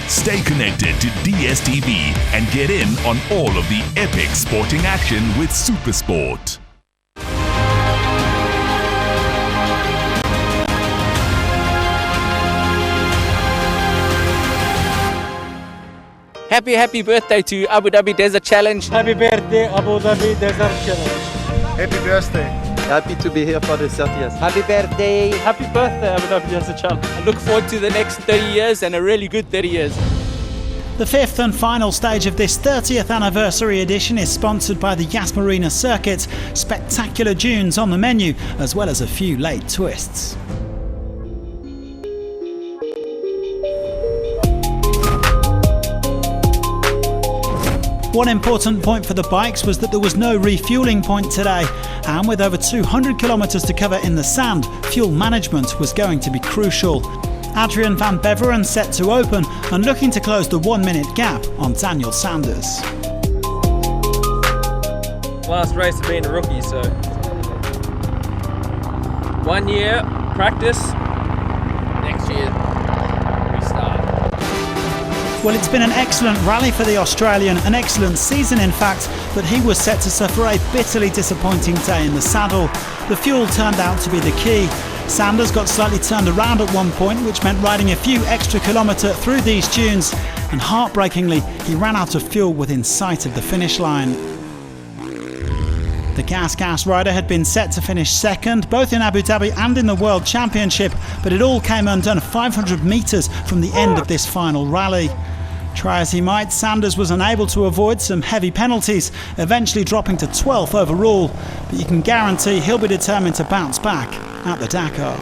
Stay connected to DSTV and get in on all of the epic sporting action with Supersport. Happy birthday to Abu Dhabi Desert Challenge. Happy birthday, Abu Dhabi Desert Challenge. Happy birthday. Happy to be here for the 30th. Happy birthday. Happy birthday, Abu Dhabi Desert Challenge. I look forward to the next 30 years and a really good 30 years. The fifth and final stage of this 30th anniversary edition is sponsored by the Yas Marina Circuit. Spectacular dunes on the menu, as well as a few late twists. One important point for the bikes was that there was no refuelling point today, and with over 200 kilometres to cover in the sand, fuel management was going to be crucial. Adrian van Beveren set to open and looking to close the 1 minute gap on Daniel Sanders. Last race of being a rookie, so 1 year practice, next year restart. Well, it's been an excellent rally for the Australian, an excellent season in fact, but he was set to suffer a bitterly disappointing day in the saddle. The fuel turned out to be the key. Sanders got slightly turned around at one point, which meant riding a few extra kilometres through these dunes, and heartbreakingly, he ran out of fuel within sight of the finish line. The Gas rider had been set to finish second, both in Abu Dhabi and in the World Championship, but it all came undone 500 metres from the end of this final rally. Try as he might, Sanders was unable to avoid some heavy penalties, eventually dropping to 12th overall, but you can guarantee he'll be determined to bounce back at the Dakar.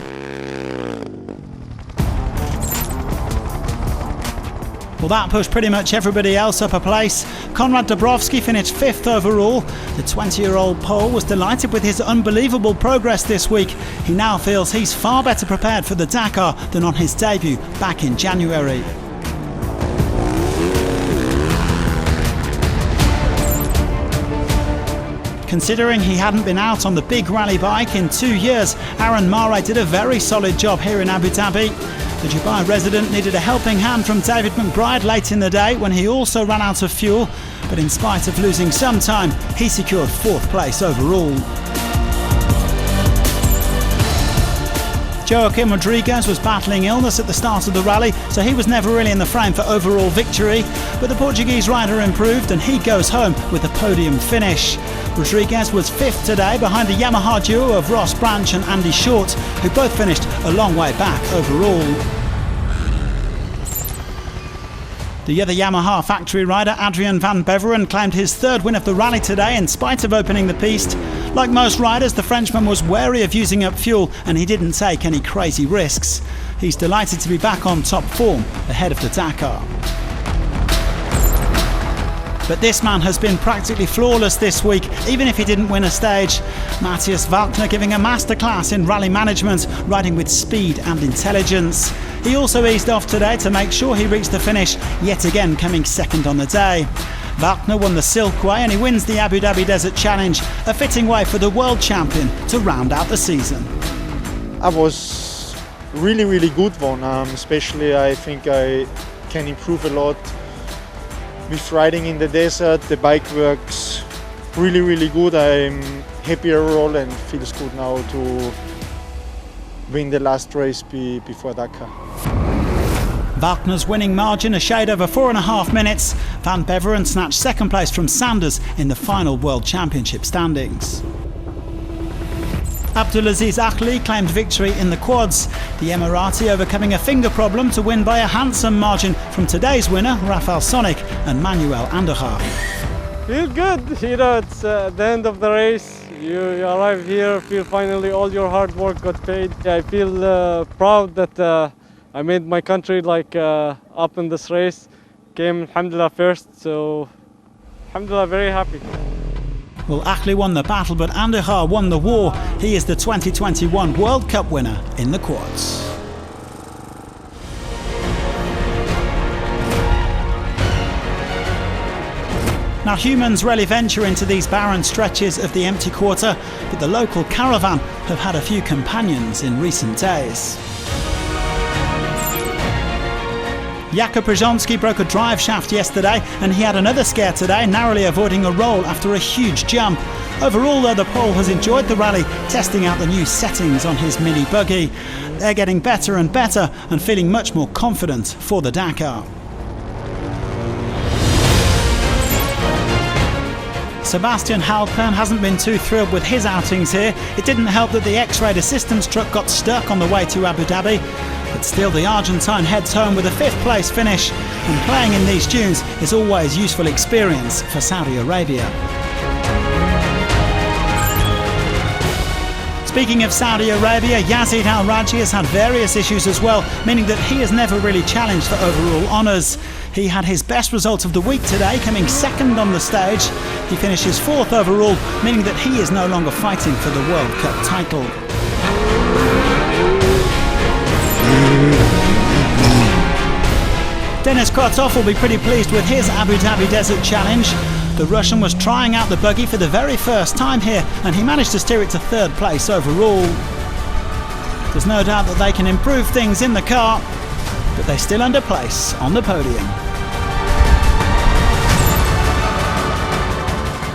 Well, that pushed pretty much everybody else up a place. Konrad Dabrowski finished 5th overall. The 20-year-old Pole was delighted with his unbelievable progress this week. He now feels he's far better prepared for the Dakar than on his debut back in January. Considering he hadn't been out on the big rally bike in 2 years, Aaron Mare did a very solid job here in Abu Dhabi. The Dubai resident needed a helping hand from David McBride late in the day when he also ran out of fuel, but in spite of losing some time, he secured 4th place overall. Joaquim Rodriguez was battling illness at the start of the rally, so he was never really in the frame for overall victory, but the Portuguese rider improved and he goes home with a podium finish. Rodriguez was 5th today behind the Yamaha duo of Ross Branch and Andy Short, who both finished a long way back overall. The other Yamaha factory rider, Adrian van Beveren, claimed his 3rd win of the rally today in spite of opening the piste. Like most riders, the Frenchman was wary of using up fuel and he didn't take any crazy risks. He's delighted to be back on top form ahead of the Dakar. But this man has been practically flawless this week, even if he didn't win a stage. Matthias Walkner giving a masterclass in rally management, riding with speed and intelligence. He also eased off today to make sure he reached the finish, yet again coming 2nd on the day. Walkner won the Silkway and he wins the Abu Dhabi Desert Challenge, a fitting way for the world champion to round out the season. I was really good one, especially I think I can improve a lot with riding in the desert. The bike works really good. I'm happy overall and feels good now to win the last race before Dakar. Walkner's winning margin a shade over 4.5 minutes. Van Beveren snatched 2nd place from Sanders in the final World Championship standings. Abdulaziz Akhli claimed victory in the quads. The Emirati overcoming a finger problem to win by a handsome margin from today's winner, Rafael Sonic and Manuel Andorra. Feel good, it's the end of the race. You arrive here, feel finally all your hard work got paid. I feel proud that I made my country up in this race. Came alhamdulillah 1st, so alhamdulillah very happy. Well, Akhli won the battle, but Andorra won the war. He is the 2021 World Cup winner in the quads. Now, humans rarely venture into these barren stretches of the empty quarter, but the local caravan have had a few companions in recent days. Jakub Brzezinski broke a drive shaft yesterday, and he had another scare today, narrowly avoiding a roll after a huge jump. Overall though, the Pole has enjoyed the rally, testing out the new settings on his mini buggy. They're getting better and better and feeling much more confident for the Dakar. Sebastian Halpern hasn't been too thrilled with his outings here. It didn't help that the X-Raid assistance truck got stuck on the way to Abu Dhabi. But still, the Argentine heads home with a 5th place finish. And playing in these dunes is always useful experience for Saudi Arabia. Speaking of Saudi Arabia, Yazid Al-Rajhi has had various issues as well, meaning that he has never really challenged for overall honours. He had his best result of the week today, coming 2nd on the stage. He finishes 4th overall, meaning that he is no longer fighting for the World Cup title. Denis Krotov will be pretty pleased with his Abu Dhabi Desert Challenge. The Russian was trying out the buggy for the very first time here, and he managed to steer it to 3rd place overall. There's no doubt that they can improve things in the car, but they still under place on the podium.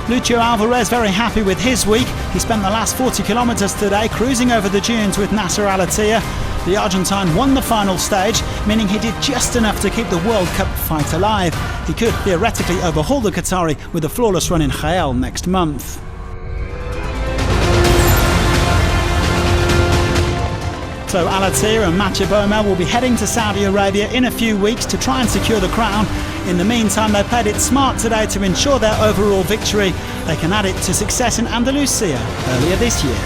Lucio Alvarez very happy with his week. He spent the last 40 kilometres today cruising over the dunes with Nasser Al-Attiyah. The Argentine won the final stage, meaning he did just enough to keep the World Cup fight alive. He could theoretically overhaul the Qatari with a flawless run in Khael next month. So Al-Attiyah and Mathieu Baumel will be heading to Saudi Arabia in a few weeks to try and secure the crown. In the meantime, they played it smart today to ensure their overall victory. They can add it to success in Andalusia earlier this year.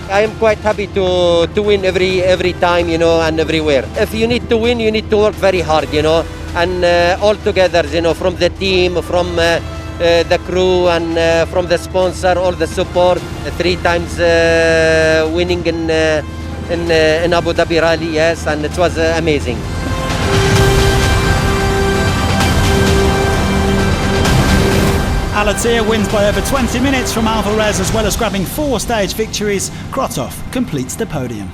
I am quite happy to win every time, you know, and everywhere. If you need to win, you need to work very hard, you know, and all together, you know, from the team, from the crew, and from the sponsor, all the support. 3 times winning in Abu Dhabi Rally, yes, and it was amazing. Al-Attiyah wins by over 20 minutes from Alvarez, as well as grabbing 4 stage victories. Krotov completes the podium.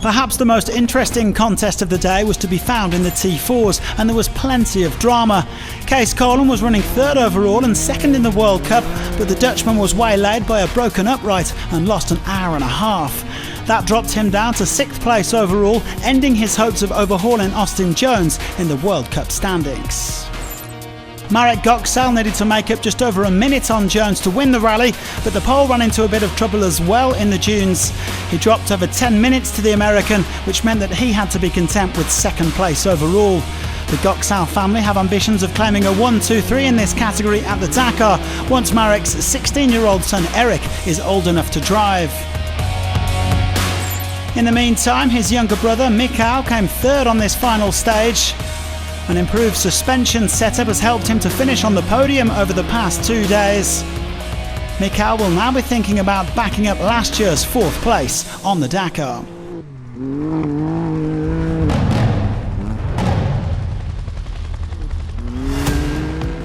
Perhaps the most interesting contest of the day was to be found in the T4s, and there was plenty of drama. Kees Kolen was running 3rd overall and 2nd in the World Cup, but the Dutchman was waylaid by a broken upright and lost an hour and a half. That dropped him down to 6th place overall, ending his hopes of overhauling Austin Jones in the World Cup standings. Marek Goksal needed to make up just over a minute on Jones to win the rally, but the Pole ran into a bit of trouble as well in the dunes. He dropped over 10 minutes to the American, which meant that he had to be content with 2nd place overall. The Goksal family have ambitions of claiming a 1-2-3 in this category at the Dakar, once Marek's 16-year-old son Eric is old enough to drive. In the meantime, his younger brother Mikhail came 3rd on this final stage. An improved suspension setup has helped him to finish on the podium over the past 2 days. Mikhail will now be thinking about backing up last year's 4th place on the Dakar.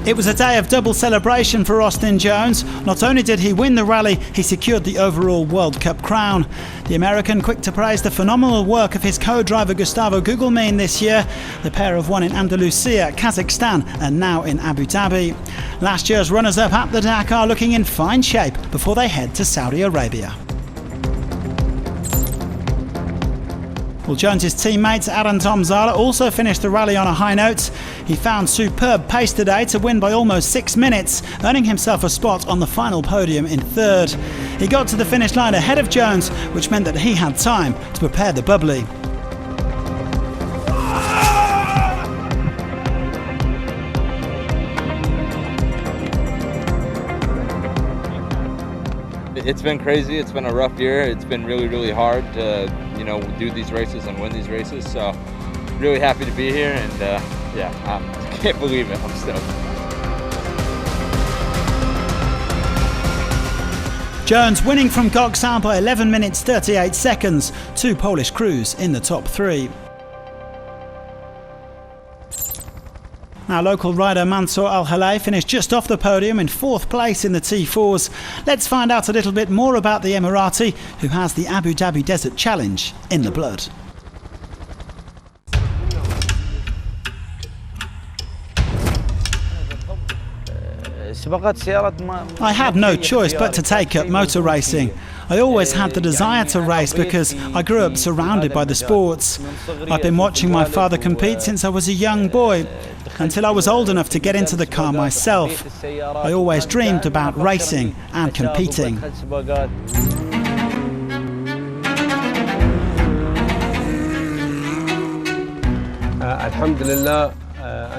It was a day of double celebration for Austin Jones. Not only did he win the rally, he secured the overall World Cup crown. The American quick to praise the phenomenal work of his co-driver Gustavo Gugelmin this year. The pair have won in Andalusia, Kazakhstan and now in Abu Dhabi. Last year's runners-up at the Dakar looking in fine shape before they head to Saudi Arabia. Well, Jones's teammates Aaron Tomzala also finished the rally on a high note. He found superb pace today to win by almost 6 minutes, earning himself a spot on the final podium in 3rd. He got to the finish line ahead of Jones, which meant that he had time to prepare the bubbly. It's been crazy. It's been a rough year. It's been really, really hard to, you know, do these races and win these races. So, really happy to be here, and yeah, I can't believe it. I'm stoked. Jones winning from Goksal by 11 minutes 38 seconds. 2 Polish crews in the top 3. Our local rider Mansour Al-Halay finished just off the podium in 4th place in the T4s. Let's find out a little bit more about the Emirati, who has the Abu Dhabi Desert Challenge in the blood. I had no choice but to take up motor racing. I always had the desire to race because I grew up surrounded by the sports. I've been watching my father compete since I was a young boy, until I was old enough to get into the car myself. I always dreamed about racing and competing.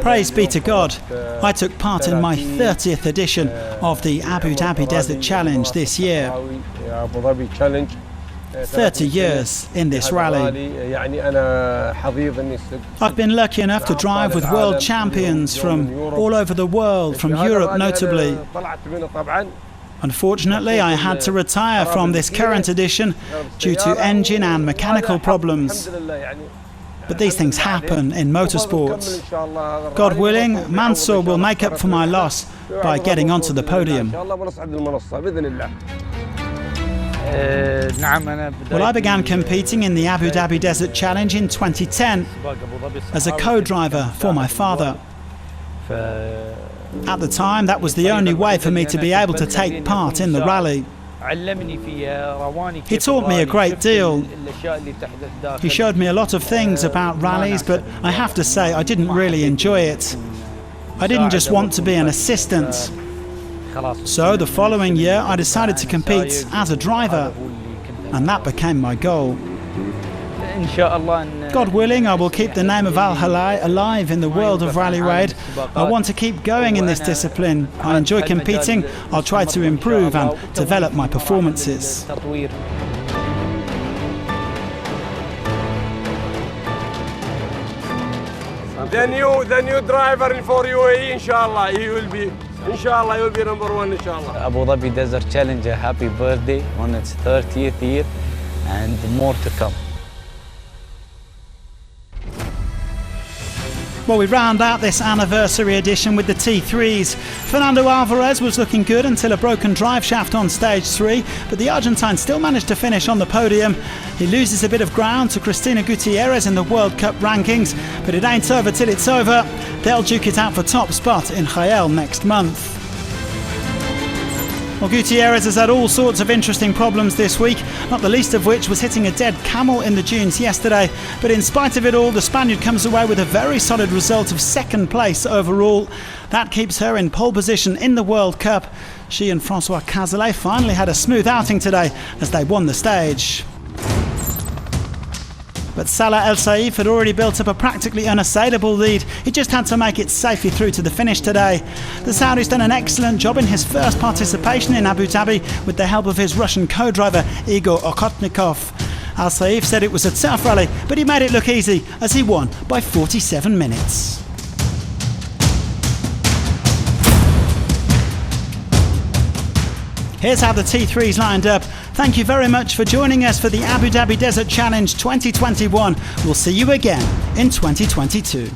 Praise be to God, I took part in my 30th edition of the Abu Dhabi Desert Challenge this year. 30 years in this rally. I've been lucky enough to drive with world champions from all over the world, from Europe notably. Unfortunately, I had to retire from this current edition due to engine and mechanical problems. But these things happen in motorsports. God willing, Mansour will make up for my loss by getting onto the podium. Well, I began competing in the Abu Dhabi Desert Challenge in 2010 as a co-driver for my father. At the time, that was the only way for me to be able to take part in the rally. He taught me a great deal. He showed me a lot of things about rallies, but I have to say I didn't really enjoy it. I didn't just want to be an assistant. So the following year I decided to compete as a driver, and that became my goal. God willing, I will keep the name of Al-Halay alive in the world of rally raid. I want to keep going in this discipline. I enjoy competing. I'll try to improve and develop my performances. The new driver for UAE, inshallah, he will be number one, inshallah. Abu Dhabi Desert Challenge, happy birthday on its 30th year and more to come. Well, we round out this anniversary edition with the T3s. Fernando Alvarez was looking good until a broken drive shaft on stage 3, but the Argentine still managed to finish on the podium. He loses a bit of ground to Cristina Gutierrez in the World Cup rankings, but it ain't over till it's over. They'll duke it out for top spot in Jael next month. Well, Gutierrez has had all sorts of interesting problems this week, not the least of which was hitting a dead camel in the dunes yesterday. But in spite of it all, the Spaniard comes away with a very solid result of 2nd place overall. That keeps her in pole position in the World Cup. She and Francois Cazelet finally had a smooth outing today as they won the stage. But Salah El Saif had already built up a practically unassailable lead. He just had to make it safely through to the finish today. The Saudi's done an excellent job in his first participation in Abu Dhabi with the help of his Russian co-driver Igor Okhotnikov. El Saif said it was a tough rally, but he made it look easy as he won by 47 minutes. Here's how the T3s lined up. Thank you very much for joining us for the Abu Dhabi Desert Challenge 2021. We'll see you again in 2022.